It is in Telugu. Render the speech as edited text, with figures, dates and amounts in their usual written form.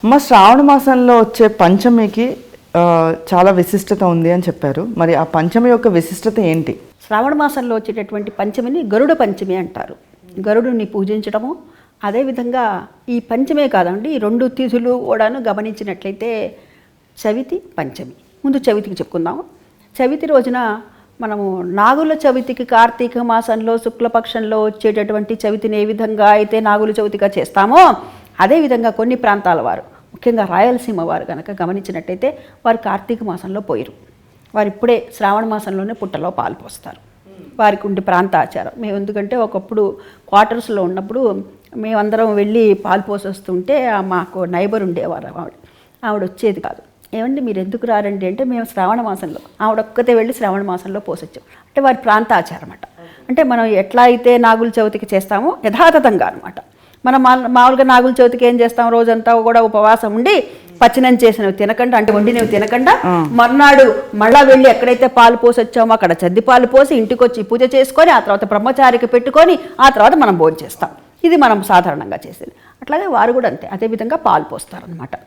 మా శ్రావణ మాసంలో వచ్చే పంచమికి చాలా విశిష్టత ఉంది అని చెప్పారు. మరి ఆ పంచమి యొక్క విశిష్టత ఏంటి? శ్రావణ మాసంలో వచ్చేటటువంటి పంచమిని గరుడ పంచమి అంటారు. గరుడుని పూజించడము, అదేవిధంగా ఈ పంచమే కాదండి, ఈ రెండు తిథులు కూడాను గమనించినట్లయితే చవితి, పంచమి. ముందు చవితికి చెప్పుకుందాము. చవితి రోజున మనము నాగుల చవితికి కార్తీక మాసంలో శుక్లపక్షంలో వచ్చేటటువంటి చవితిని ఏ విధంగా అయితే నాగుల చవితిగా చేస్తామో, అదేవిధంగా కొన్ని ప్రాంతాల వారు, ముఖ్యంగా రాయలసీమ వారు కనుక గమనించినట్టయితే వారు కార్తీక మాసంలో పోయిరు. వారు ఇప్పుడే శ్రావణ మాసంలోనే పుట్టలో పాలు పోస్తారు. వారికి ఉండే ప్రాంత ఆచారం. మేము ఎందుకంటే ఒకప్పుడు క్వార్టర్స్లో ఉన్నప్పుడు మేమందరం వెళ్ళి పాలు పోసొస్తుంటే మాకు నైబర్ ఉండేవారు. ఆవిడ వచ్చేది కాదు. ఏమండి మీరు ఎందుకు రారండి అంటే, మేము శ్రావణ మాసంలో, ఆవిడ ఒక్కతే వెళ్ళి శ్రావణ మాసంలో పోసొచ్చాం. అంటే వారి ప్రాంత ఆచారం అన్నమాట. అంటే మనం ఎట్లా అయితే నాగుల చవితికి చేస్తామో యథాతథంగా అనమాట. మనం మామూలుగా నాగుల చవితికి ఏం చేస్తాం, రోజంతా కూడా ఉపవాసం ఉండి పచ్చినం చేసినవి తినకుండా, అంటే వండినవి తినకుండా, మర్నాడు మళ్ళా వెళ్ళి ఎక్కడైతే పాలు పోసి వచ్చామో అక్కడ చద్ది పాలు పోసి ఇంటికి వచ్చి పూజ చేసుకొని ఆ తర్వాత బ్రహ్మచారికి పెట్టుకొని ఆ తర్వాత మనం భోజనం చేస్తాం. ఇది మనం సాధారణంగా చేసేది. అట్లాగే వారు కూడా అంతే, అదేవిధంగా పాలు పోస్తారనమాట.